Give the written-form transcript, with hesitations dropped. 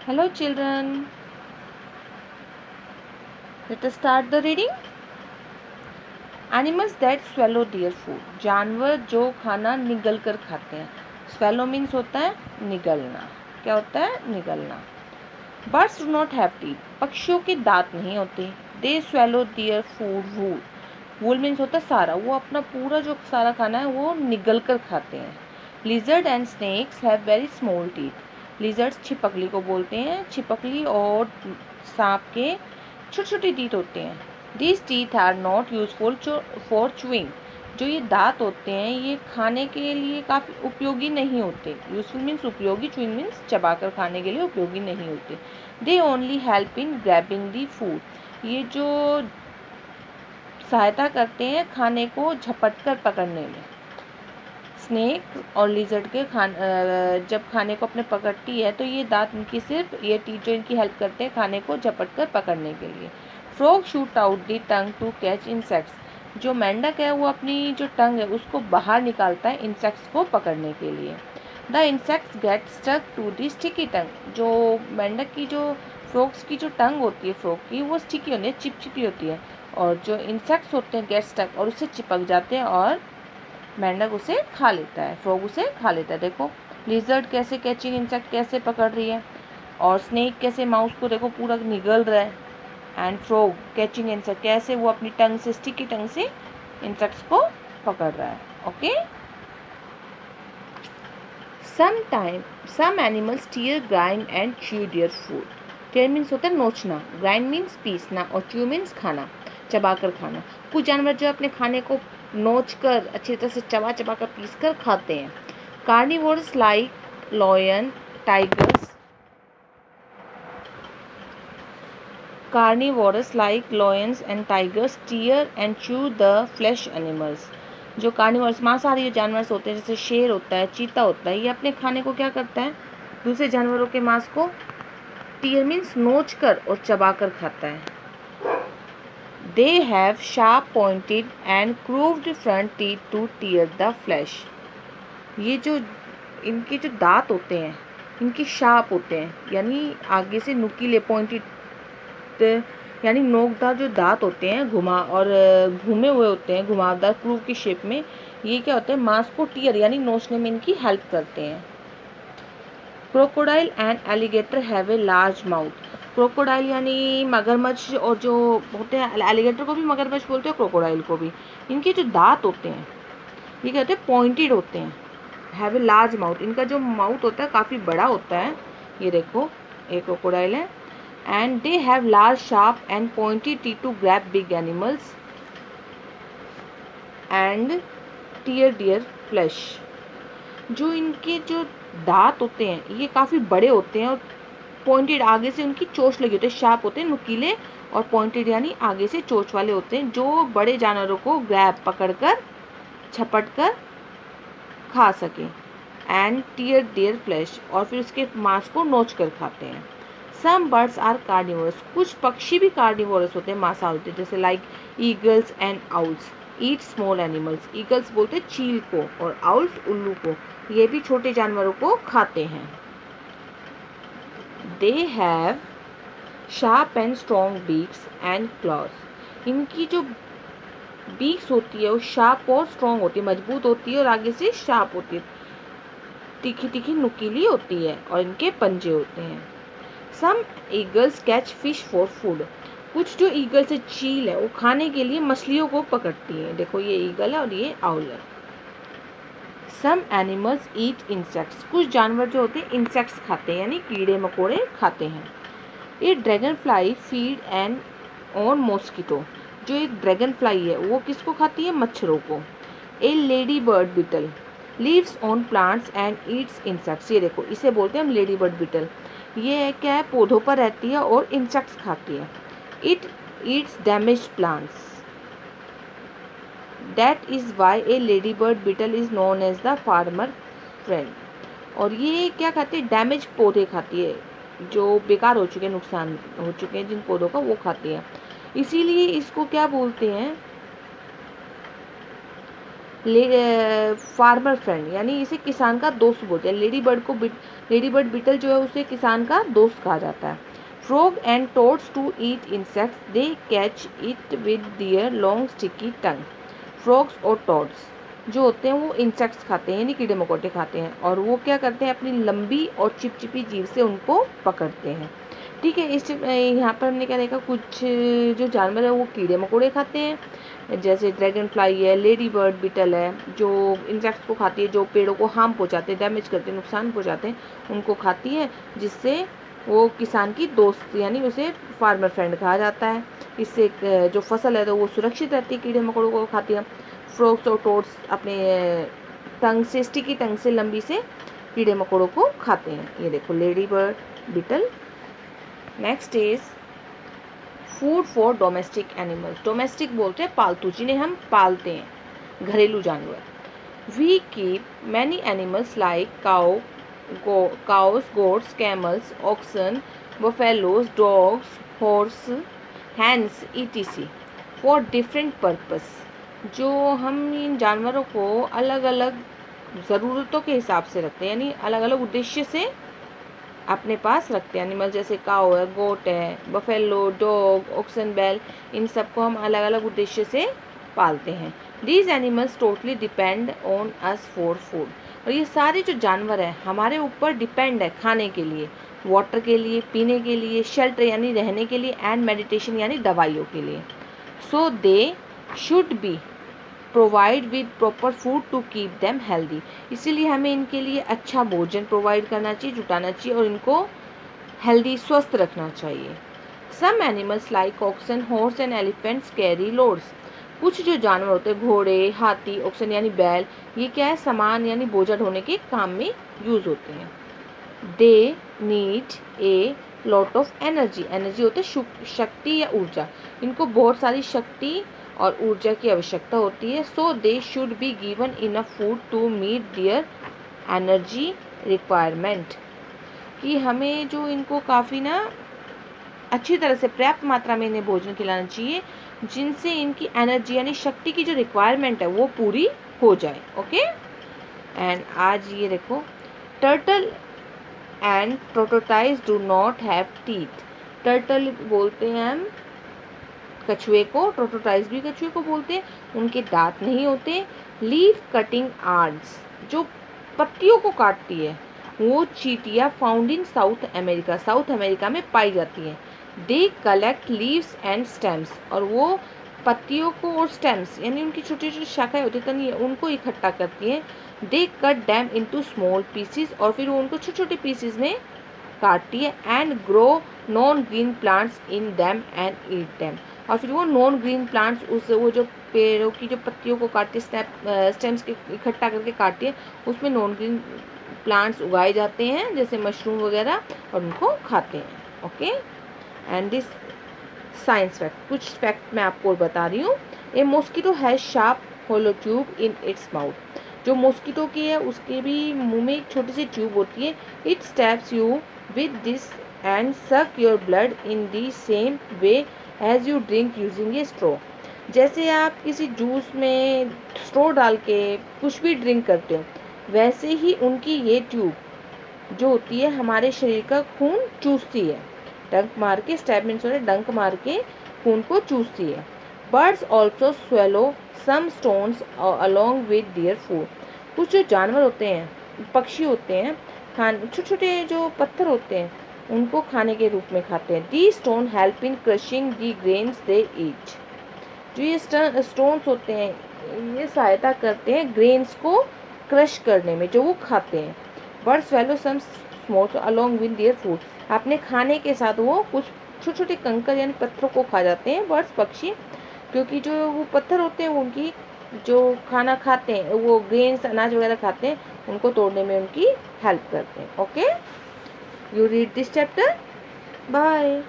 Hello children, let us start the reading. Animals that swallow their food. जानवर जो खाना निगल कर खाते हैं. Swallow means होता है निगलना. क्या होता है? निगलना. Birds do not have teeth. पक्षियों के दांत नहीं होते. They swallow their food whole. Whole means होता है सारा. वो अपना पूरा जो सारा खाना है वो निगल कर खाते हैं. Lizard and snakes have very small teeth. Lizards छिपकली को बोलते हैं. छिपकली और सांप के छोटे छोटे teeth होते हैं. These teeth are not useful for chewing. जो ये दांत होते हैं ये खाने के लिए काफ़ी उपयोगी नहीं होते. यूजफुल मीन्स उपयोगी, chewing मीन्स चबाकर खाने के लिए उपयोगी नहीं होते. They only help in grabbing the food. ये जो सहायता करते हैं खाने को झपट कर पकड़ने में. स्नेक और लिजर्ड के जब खाने को अपने पकड़ती है तो ये दांत इनकी सिर्फ ये टीथ जो इनकी हेल्प करते हैं खाने को झपट कर पकड़ने के लिए. Frog shoot out the tongue to catch insects. जो मेंढक है वो अपनी जो टंग है उसको बाहर निकालता है इंसेक्ट्स को पकड़ने के लिए. The insects get stuck to the sticky tongue. जो मेंढक की जो फ्रॉग्स की जो टंग होती है फ्रॉग की वो स्टिकी होती है, चिपचिपी होती है, और जो इंसेक्ट्स होते हैं गेट स्टक और उससे चिपक जाते हैं और मेंढक उसे खा लेता है, फ्रॉग उसे खा लेता है. देखो लिजर्ड कैसे कैचिंग इंसेक्ट कैसे पकड़ रही है, और स्नेक कैसे माउस को देखो पूरा निगल रहा है, एंड फ्रॉग कैचिंग इंसेक्ट कैसे वो अपनी टंग से स्टिकी टंग से इंसेक्ट्स को पकड़ रहा है. Okay. Some animals tear, grind and chew their food. Tear means होता है नोचना, ग्राइंड मीन्स पीसना, और च्यू मीन्स खाना, चबाकर खाना. कुछ जानवर जो अपने खाने को नोच कर अच्छी तरह से चबा चबा कर पीस कर खाते हैं. Carnivorous like lion, tigers. Carnivorous like lions and tigers tear and chew the flesh animals. जो कार्निवोरस मांसाहारी जानवर होते हैं जैसे शेर होता है, चीता होता है, ये अपने खाने को क्या करता है दूसरे जानवरों के मांस को टीयर मीन्स नोच कर और चबा कर खाता है. They have sharp pointed and curved front teeth to tear the flesh. ये जो इनके जो दांत होते हैं इनके शार्प होते हैं, यानी आगे से नुकीले, पॉइंटेड यानी नोकदार जो दांत होते हैं घूमे हुए होते हैं घुमावदार क्रूव की शेप में. ये क्या होते हैं मांस को टीयर यानी नोचने में इनकी हेल्प करते हैं. Crocodile and alligator have a large mouth. Crocodile यानी मगरमच्छ, और जो होते हैं एलिगेटर को भी मगरमच्छ बोलते हैं, क्रोकोडाइल को भी. इनके जो दांत होते हैं ये कहते हैं पॉइंटेड होते हैं. हैव ए लार्ज माउथ, इनका जो माउथ होता है काफ़ी बड़ा होता है. ये देखो एक क्रोकोडाइल है. And they have large sharp and pointed teeth to grab big animals and tear their flesh. जो इनके जो दांत होते हैं ये काफ़ी बड़े होते हैं और पॉइंटेड आगे से उनकी चोंच लगी होती है, शार्प होते हैं, नुकीले और पॉइंटेड यानी आगे से चोंच वाले होते हैं, जो बड़े जानवरों को ग्रैब पकड़कर झपट कर खा सकें. एंड टीयर देयर फ्लैश, और फिर उसके मांस को नोच कर खाते हैं. Some birds are carnivorous. कुछ पक्षी भी कार्निवोरस होते हैं, मांसाहारी होते हैं, जैसे like eagles and owls eat small animals. Eagles बोलते हैं चील को और आउल्स उल्लू को. ये भी छोटे जानवरों को खाते हैं. They have sharp and strong beaks and clause. इनकी जो बीक्स होती है वो शार्प और स्ट्रॉन्ग होती है, मजबूत होती है और आगे से शार्प होती है, तीखी तीखी नुकीली होती है, और इनके पंजे होते हैं. Some eagles catch fish for food. कुछ जो ईगल से चील है वो खाने के लिए मछलियों को पकड़ती है. देखो ये ईगल है और ये आउल है. Some animals eat insects. कुछ जानवर जो होते हैं इंसेक्ट्स खाते हैं यानी कीड़े मकोड़े खाते हैं. ये dragon fly feed and on mosquito. जो एक ड्रैगन फ्लाई है वो किसको खाती है? मच्छरों को. A lady bird beetle lives on plants and eats insects. ये देखो इसे बोलते हैं हम लेडी बर्ड बिटल. ये क्या है पौधों पर रहती है और इंसेक्ट्स खाती है. It eats damaged plants. That is why a lady bird beetle is known as the farmer friend. और ये क्या खाती है? डैमेज पौधे खाती है, जो बेकार हो चुके हैं, नुकसान हो चुके हैं जिन पौधों का वो खाती है. इसीलिए इसको क्या बोलते हैं? फार्मर फ्रेंड, यानी इसे किसान का दोस्त बोलते हैं। लेडी बर्ड बीटल जो है उसे किसान का दोस्त कहा जाता है। Frog and toads to eat insects, they catch it with their long sticky tongue. Frogs और टोड्स जो होते हैं वो इंसेक्ट्स खाते हैं, यानी कीड़े मकोड़े खाते हैं, और वो क्या करते हैं, अपनी लंबी और चिपचिपी जीभ से उनको पकड़ते हैं। ठीक है, इस यहाँ पर हमने क्या देखा, कुछ जो जानवर है वो कीड़े मकोड़े खाते हैं, जैसे ड्रैगन फ्लाई है, लेडी बर्ड बीटल है, जो इंसेक्ट्स को खाती है, जो पेड़ों को हार्म पहुँचाते हैं, डैमेज करते हैं, नुकसान पहुँचाते हैं, उनको खाती है, जिससे वो किसान की दोस्त, यानी उसे फार्मर फ्रेंड कहा जाता है। इससे जो फसल है तो वो सुरक्षित रहती है, कीड़े मकोड़ों को खाती है। फ्रॉग्स और टोड्स अपने टंग से, स्टिकी टंग से, लंबी से कीड़े मकोड़ों को खाते हैं। ये देखो lady bird beetle. Next is food for domestic animals. Domestic बोलते हैं पालतू, जिन्हें हम पालते हैं, घरेलू जानवर। We keep many animals like cows, goats, camels, oxen, buffaloes, dogs, horse, hens, etc. for different purpose। जो हम इन जानवरों को अलग अलग ज़रूरतों के हिसाब से रखते हैं, यानी अलग अलग उद्देश्य से अपने पास रखते हैं। एनिमल जैसे काऊ है, गोट है, बफेलो, डॉग, ऑक्सन, बैल, इन सबको हम अलग अलग उद्देश्य से पालते हैं। These animals totally depend on us for food. और ये सारे जो जानवर हैं हमारे ऊपर डिपेंड है खाने के लिए, वाटर के लिए, पीने के लिए, शेल्टर यानी रहने के लिए, एंड मेडिटेशन यानी दवाइयों के लिए। So they should be provide with proper food to keep them healthy. इसीलिए हमें इनके लिए अच्छा भोजन प्रोवाइड करना चाहिए, जुटाना चाहिए, और इनको हेल्दी, स्वस्थ रखना चाहिए। Some animals like oxen, horse and elephants carry loads. कुछ जो जानवर होते हैं, घोड़े, हाथी, ऑक्सन यानी बैल, ये क्या है, सामान यानी बोझा ढोने के काम में यूज होते हैं। They need a lot of energy. Energy होते है शक्ति या ऊर्जा। इनको बहुत सारी शक्ति और ऊर्जा की आवश्यकता होती है। So they should be given enough food to meet their energy requirement. कि हमें जो इनको काफ़ी ना अच्छी तरह से पर्याप्त मात्रा में इन्हें भोजन खिलाना चाहिए, जिनसे इनकी एनर्जी यानी शक्ति की जो रिक्वायरमेंट है वो पूरी हो जाए। ओके, एंड आज ये देखो, turtle and tortoise do not have teeth. Turtle बोलते हैं हम कछुए को, टोटोटाइज भी कछुए को बोलते हैं, उनके दांत नहीं होते। लीफ कटिंग आर्ट्स, जो पत्तियों को काटती है, वो चींटियां found in south America, south America में पाई जाती हैं। They collect leaves and stems, और वो पत्तियों को और स्टेम्स यानी उनकी छोटी छोटी शाखाएं होती हैं, तनी, उनको इकट्ठा करती हैं। They cut them into small pieces, और फिर वो उनको छोटे छोटे पीसीज में काटती है। And grow non green plants in them and eat them, और फिर वो नॉन ग्रीन प्लांट्स, उस वो जो पेड़ों की जो पत्तियों को काटती है, स्टेम्स के इकट्ठा करके काटती है, उसमें नॉन ग्रीन प्लांट्स उगाए जाते हैं, जैसे मशरूम वगैरह, और उनको खाते हैं। Okay, and this science fact, कुछ फैक्ट मैं आपको बता रही हूँ। A mosquito has sharp hollow tube in its mouth. जो मॉस्किटो की है उसके भी मुंह में एक छोटी सी ट्यूब होती है। It stabs you with this and suck your blood in the same way as you drink using a straw. जैसे आप किसी जूस में स्ट्रॉ डाल के कुछ भी ड्रिंक करते हो, वैसे ही उनकी ये ट्यूब जो होती है हमारे शरीर का खून चूसती है। डंक मार के, स्टैब मीन्स होता है डंक मार के खून को चूसती है। Birds also swallow some stones along with their food. कुछ जो जानवर होते हैं, पक्षी होते हैं, छोटे छोटे जो पत्थर होते हैं उनको खाने के रूप में खाते हैं। The stone help in crushing the grains they eat. जो ये स्टोन्स होते हैं ये सहायता करते हैं ग्रेन्स को क्रश करने में जो वो खाते हैं। Birds swallow some small along with their food, अपने खाने के साथ वो कुछ छोटे छोटे कंकर यानी पत्थरों को खा जाते हैं बर्ड्स, पक्षी, क्योंकि जो वो पत्थर होते हैं उनकी जो खाना खाते हैं, वो ग्रेन्स अनाज वगैरह खाते हैं, उनको तोड़ने में उनकी हेल्प करते हैं। Okay, you read this chapter, bye.